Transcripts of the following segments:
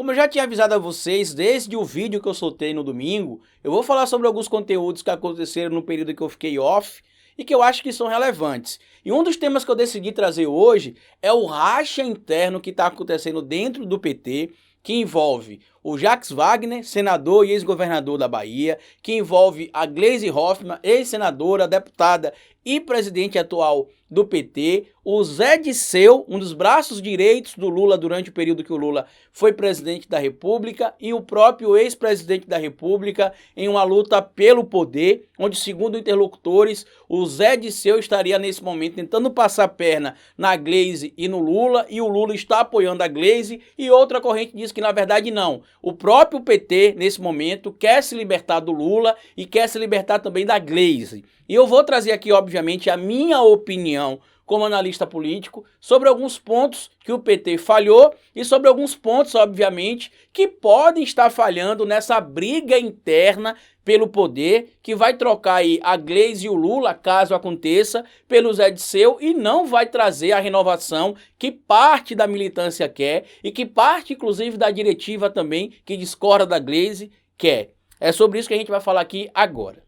Como eu já tinha avisado a vocês desde o vídeo que eu soltei no domingo, eu vou falar sobre alguns conteúdos que aconteceram no período que eu fiquei off e que eu acho que são relevantes. E um dos temas que eu decidi trazer hoje é o racha interno que está acontecendo dentro do PT, que envolve o Jacques Wagner, senador e ex-governador da Bahia, que envolve a Gleisi Hoffmann, ex-senadora, deputada e presidente atual do PT, o Zé Disseu, um dos braços direitos do Lula durante o período que o Lula foi presidente da República, e o próprio ex-presidente da República em uma luta pelo poder, onde, segundo interlocutores, o Zé Disseu estaria nesse momento tentando passar perna na Gleisi e no Lula, e o Lula está apoiando a Gleisi, e outra corrente diz que na verdade não. O próprio PT, nesse momento, quer se libertar do Lula e quer se libertar também da Gleisi. E eu vou trazer aqui, obviamente, a minha opinião como analista político sobre alguns pontos que o PT falhou e sobre alguns pontos, obviamente, que podem estar falhando nessa briga interna pelo poder, que vai trocar aí a Gleisi e o Lula, caso aconteça, pelo Zé Disseu, e não vai trazer a renovação que parte da militância quer e que parte, inclusive, da diretiva também, que discorda da Gleisi, quer. É sobre isso que a gente vai falar aqui agora.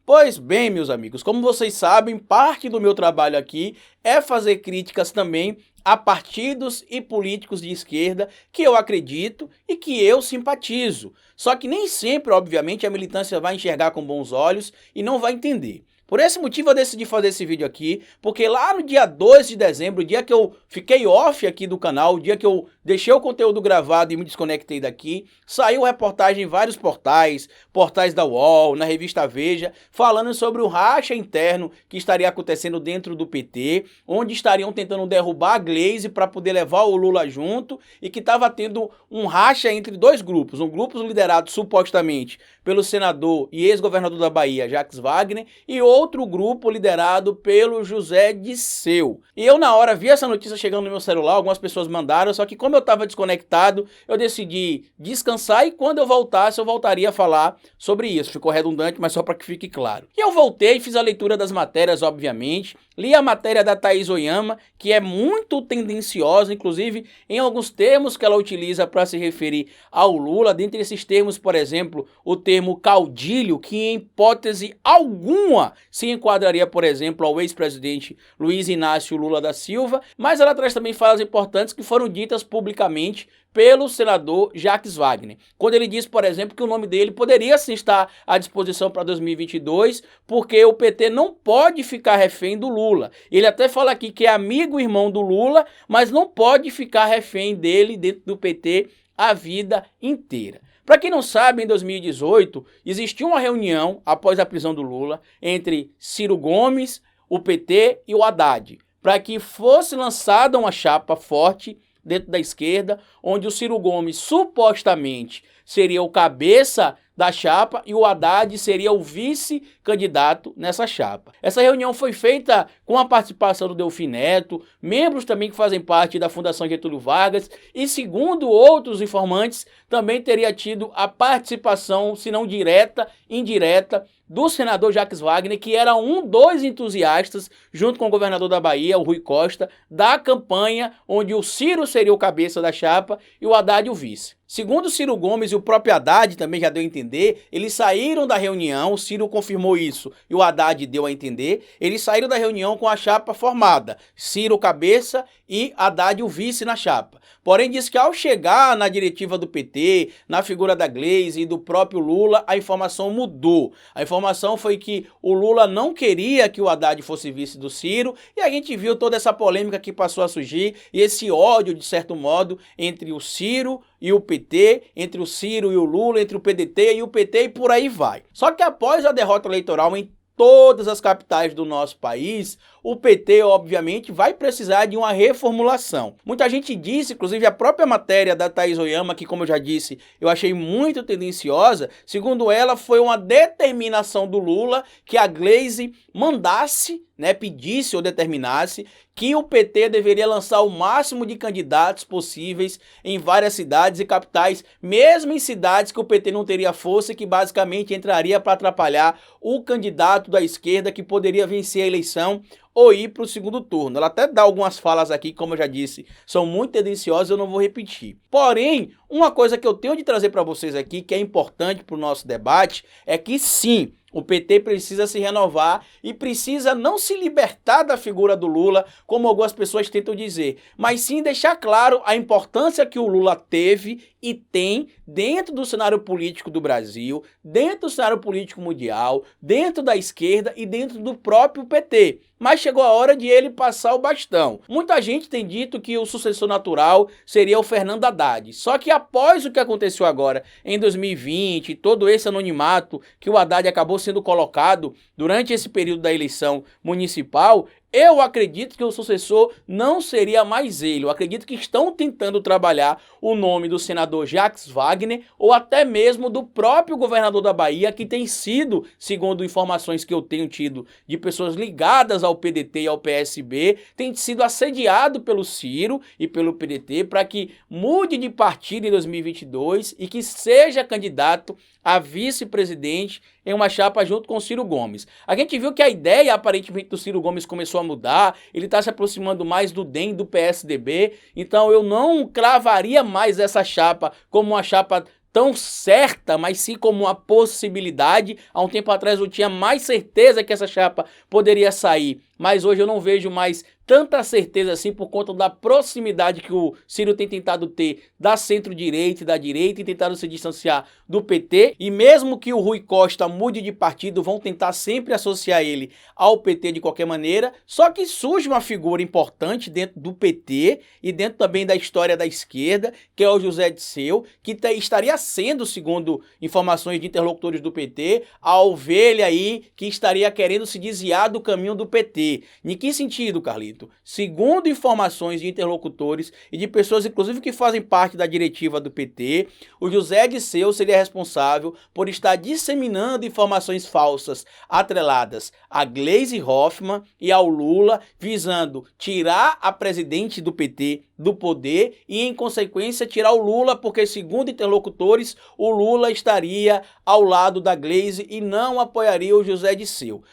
Pois bem, meus amigos, como vocês sabem, parte do meu trabalho aqui é fazer críticas também a partidos e políticos de esquerda que eu acredito e que eu simpatizo. Só que nem sempre, obviamente, a militância vai enxergar com bons olhos e não vai entender. Por esse motivo eu decidi fazer esse vídeo aqui, porque lá no dia 2 de dezembro, o dia que eu fiquei off aqui do canal, o dia que eu deixei o conteúdo gravado e me desconectei daqui, saiu reportagem em vários portais, portais da UOL, na revista Veja, falando sobre o racha interno que estaria acontecendo dentro do PT, onde estariam tentando derrubar a Gleisi para poder levar o Lula junto, e que estava tendo um racha entre dois grupos, um grupo liderado supostamente pelo senador e ex-governador da Bahia, Jacques Wagner, e outro grupo liderado pelo José Disseu. E eu na hora vi essa notícia chegando no meu celular, algumas pessoas mandaram, só que como eu estava desconectado, eu decidi descansar, e quando eu voltasse, eu voltaria a falar sobre isso. Ficou redundante, mas só para que fique claro. E eu voltei, fiz a leitura das matérias, obviamente, li a matéria da Thaís Oyama, que é muito tendenciosa, inclusive em alguns termos que ela utiliza para se referir ao Lula. Dentre esses termos, por exemplo, o termo caudilho, que em hipótese alguma se enquadraria, por exemplo, ao ex-presidente Luiz Inácio Lula da Silva, mas ela traz também falas importantes que foram ditas publicamente pelo senador Jacques Wagner, quando ele diz, por exemplo, que o nome dele poderia sim estar à disposição para 2022, porque o PT não pode ficar refém do Lula. Ele até fala aqui que é amigo e irmão do Lula, mas não pode ficar refém dele dentro do PT a vida inteira. Para quem não sabe, em 2018, existiu uma reunião após a prisão do Lula entre Ciro Gomes, o PT e o Haddad, para que fosse lançada uma chapa forte dentro da esquerda, onde o Ciro Gomes supostamente seria o cabeça da chapa e o Haddad seria o vice-candidato nessa chapa. Essa reunião foi feita com a participação do Delfim Neto, membros também que fazem parte da Fundação Getúlio Vargas, e segundo outros informantes, também teria tido a participação, se não direta, indireta, do senador Jacques Wagner, que era um dos entusiastas, junto com o governador da Bahia, o Rui Costa, da campanha onde o Ciro seria o cabeça da chapa e o Haddad o vice. Segundo Ciro Gomes e o próprio Haddad também já deu a entender, eles saíram da reunião, o Ciro confirmou isso e o Haddad deu a entender, eles saíram da reunião com a chapa formada, Ciro cabeça e Haddad o vice na chapa. Porém, diz que ao chegar na diretiva do PT, na figura da Gleisi e do próprio Lula, a informação mudou. A informação foi que o Lula não queria que o Haddad fosse vice do Ciro, e a gente viu toda essa polêmica que passou a surgir, e esse ódio, de certo modo, entre o Ciro e o PT, entre o Ciro e o Lula, entre o PDT e o PT, e por aí vai. Só que após a derrota eleitoral em todas as capitais do nosso país, o PT, obviamente, vai precisar de uma reformulação. Muita gente disse, inclusive a própria matéria da Thaís Oyama, que, como eu já disse, eu achei muito tendenciosa, segundo ela, foi uma determinação do Lula que a Glaze mandasse, pedisse ou determinasse que o PT deveria lançar o máximo de candidatos possíveis em várias cidades e capitais, mesmo em cidades que o PT não teria força e que basicamente entraria para atrapalhar o candidato da esquerda que poderia vencer a eleição ou ir para o segundo turno. Ela até dá algumas falas aqui, como eu já disse, são muito tendenciosas, eu não vou repetir. Porém, uma coisa que eu tenho de trazer para vocês aqui, que é importante para o nosso debate, é que sim, o PT precisa se renovar e precisa não se libertar da figura do Lula, como algumas pessoas tentam dizer, mas sim deixar claro a importância que o Lula teve e tem dentro do cenário político do Brasil, dentro do cenário político mundial, dentro da esquerda e dentro do próprio PT. Mas chegou a hora de ele passar o bastão. Muita gente tem dito que o sucessor natural seria o Fernando Haddad. Só que após o que aconteceu agora em 2020, todo esse anonimato que o Haddad acabou sendo colocado durante esse período da eleição municipal, eu acredito que o sucessor não seria mais ele. Eu acredito que estão tentando trabalhar o nome do senador Jacques Wagner ou até mesmo do próprio governador da Bahia, que tem sido, segundo informações que eu tenho tido de pessoas ligadas ao PDT e ao PSB, tem sido assediado pelo Ciro e pelo PDT para que mude de partido em 2022 e que seja candidato a vice-presidente em uma chapa junto com o Ciro Gomes. A gente viu que a ideia, aparentemente, do Ciro Gomes começou a mudar, ele está se aproximando mais do DEM, do PSDB, então eu não cravaria mais essa chapa como uma chapa tão certa, mas sim como uma possibilidade. Há um tempo atrás eu tinha mais certeza que essa chapa poderia sair, mas hoje eu não vejo mais tanta certeza assim por conta da proximidade que o Ciro tem tentado ter da centro-direita e da direita e tentado se distanciar do PT. E mesmo que o Rui Costa mude de partido, vão tentar sempre associar ele ao PT de qualquer maneira. Só que surge uma figura importante dentro do PT e dentro também da história da esquerda, que é o José Dirceu, que estaria sendo, segundo informações de interlocutores do PT, a ovelha aí que estaria querendo se desviar do caminho do PT. Em que sentido, Carlito? Segundo informações de interlocutores e de pessoas, inclusive, que fazem parte da diretiva do PT, o José Dirceu seria responsável por estar disseminando informações falsas atreladas a Gleisi Hoffmann e ao Lula, visando tirar a presidente do PT do poder e, em consequência, tirar o Lula, porque, segundo interlocutores, o Lula estaria ao lado da Gleisi e não apoiaria o José Dirceu.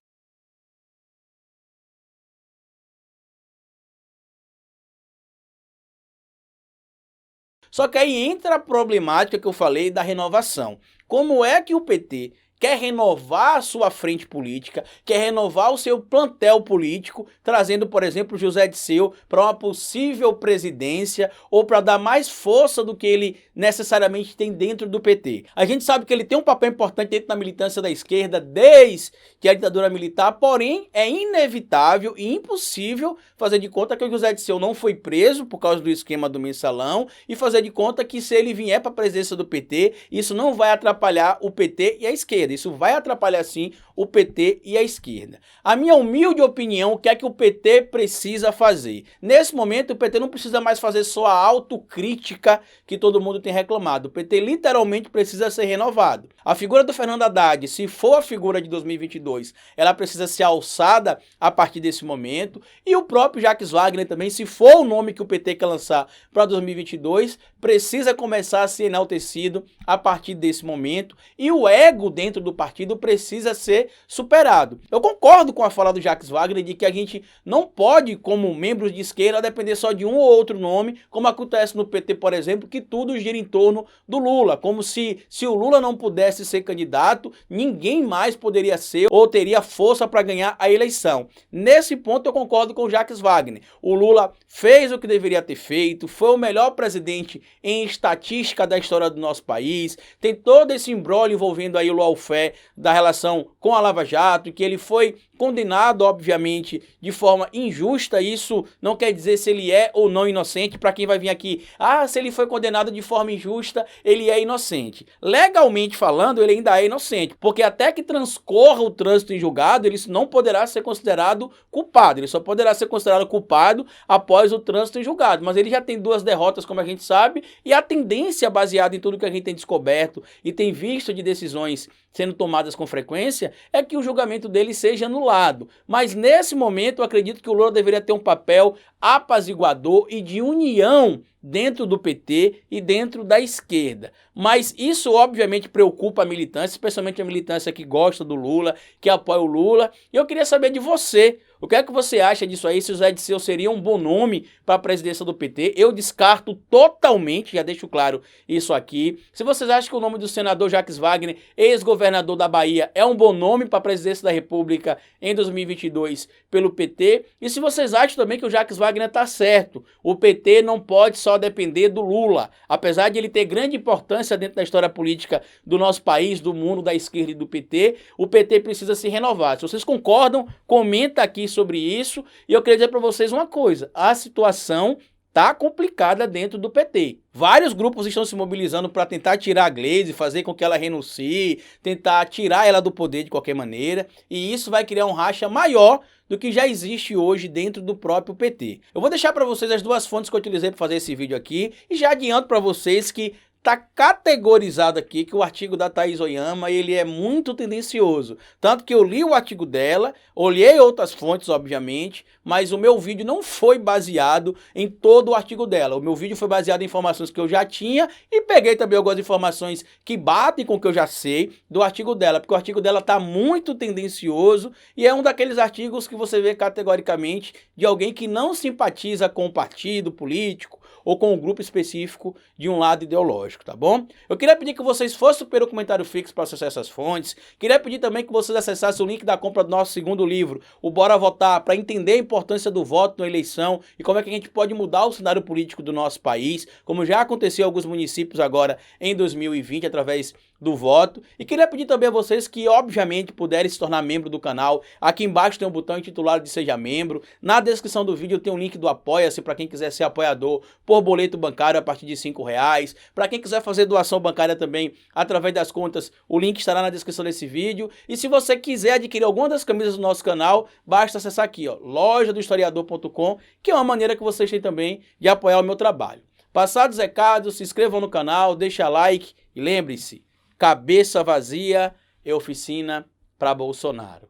Só que aí entra a problemática que eu falei da renovação. Como é que o PT quer renovar a sua frente política, quer renovar o seu plantel político, trazendo, por exemplo, José Dirceu para uma possível presidência ou para dar mais força do que ele necessariamente tem dentro do PT. A gente sabe que ele tem um papel importante dentro da militância da esquerda desde que a ditadura militar, porém é inevitável e impossível fazer de conta que o José Dirceu não foi preso por causa do esquema do mensalão e fazer de conta que se ele vier para a presidência do PT, isso não vai atrapalhar o PT e a esquerda. Isso vai atrapalhar sim o PT e a esquerda. A minha humilde opinião, o que é que o PT precisa fazer? Nesse momento, o PT não precisa mais fazer só a autocrítica que todo mundo tem reclamado. O PT literalmente precisa ser renovado. A figura do Fernando Haddad, se for a figura de 2022, ela precisa ser alçada a partir desse momento. E o próprio Jacques Wagner também, se for o nome que o PT quer lançar para 2022, precisa começar a ser enaltecido a partir desse momento. E o ego dentro do partido precisa ser superado. Eu concordo com a fala do Jacques Wagner de que a gente não pode, como membros de esquerda, depender só de um ou outro nome, como acontece no PT, por exemplo, que tudo gira em torno do Lula, como se o Lula não pudesse ser candidato, ninguém mais poderia ser ou teria força para ganhar a eleição. Nesse ponto eu concordo com o Jacques Wagner. O Lula fez o que deveria ter feito, foi o melhor presidente em estatística da história do nosso país, tem todo esse imbróglio envolvendo aí o lawfare da relação com a Lava Jato, que ele foi condenado, obviamente, de forma injusta. Isso não quer dizer se ele é ou não inocente. Para quem vai vir aqui, se ele foi condenado de forma injusta, ele é inocente. Legalmente falando, falando, ele ainda é inocente, porque até que transcorra o trânsito em julgado, ele não poderá ser considerado culpado, ele só poderá ser considerado culpado após o trânsito em julgado, mas ele já tem 2 derrotas, como a gente sabe, e a tendência, baseada em tudo que a gente tem descoberto e tem visto de decisões sendo tomadas com frequência, é que o julgamento dele seja anulado. Mas nesse momento eu acredito que o Lula deveria ter um papel apaziguador e de união dentro do PT e dentro da esquerda. Mas isso obviamente preocupa a militância, especialmente a militância que gosta do Lula, que apoia o Lula. E eu queria saber de você, o que é que você acha disso aí? Se o Zé Disseu seria um bom nome para a presidência do PT? Eu descarto totalmente, já deixo claro isso aqui. Se vocês acham que o nome do senador Jacques Wagner, ex-governador da Bahia, é um bom nome para a presidência da República em 2022 pelo PT, e se vocês acham também que o Jacques Wagner está certo, o PT não pode só depender do Lula, apesar de ele ter grande importância dentro da história política do nosso país, do mundo, da esquerda e do PT, o PT precisa se renovar. Se vocês concordam, comenta aqui sobre isso, e eu queria dizer para vocês uma coisa, a situação tá complicada dentro do PT. Vários grupos estão se mobilizando para tentar tirar a Gleisi, fazer com que ela renuncie, tentar tirar ela do poder de qualquer maneira, e isso vai criar um racha maior do que já existe hoje dentro do próprio PT. Eu vou deixar para vocês as 2 fontes que eu utilizei para fazer esse vídeo aqui, e já adianto para vocês que tá categorizado aqui que o artigo da Thaís Oyama, ele é muito tendencioso. Tanto que eu li o artigo dela, olhei outras fontes, obviamente, mas o meu vídeo não foi baseado em todo o artigo dela. O meu vídeo foi baseado em informações que eu já tinha e peguei também algumas informações que batem com o que eu já sei do artigo dela, porque o artigo dela tá muito tendencioso e é um daqueles artigos que você vê categoricamente de alguém que não simpatiza com o partido político ou com um grupo específico de um lado ideológico, tá bom? Eu queria pedir que vocês fossem pelo comentário fixo para acessar essas fontes, queria pedir também que vocês acessassem o link da compra do nosso 2º livro, o Bora Votar, para entender a importância do voto na eleição e como é que a gente pode mudar o cenário político do nosso país, como já aconteceu em alguns municípios agora em 2020, através do voto. E queria pedir também a vocês que, obviamente, puderem se tornar membro do canal. Aqui embaixo tem um botão intitulado de Seja Membro. Na descrição do vídeo tem um link do Apoia-se para quem quiser ser apoiador por boleto bancário a partir de R$5. Para quem quiser fazer doação bancária também, através das contas, o link estará na descrição desse vídeo. E se você quiser adquirir alguma das camisas do nosso canal, basta acessar aqui, ó, lojadohistoriador.com, que é uma maneira que vocês têm também de apoiar o meu trabalho. Passados os recados, se inscrevam no canal, deixa like e lembre-se, cabeça vazia é oficina para Bolsonaro.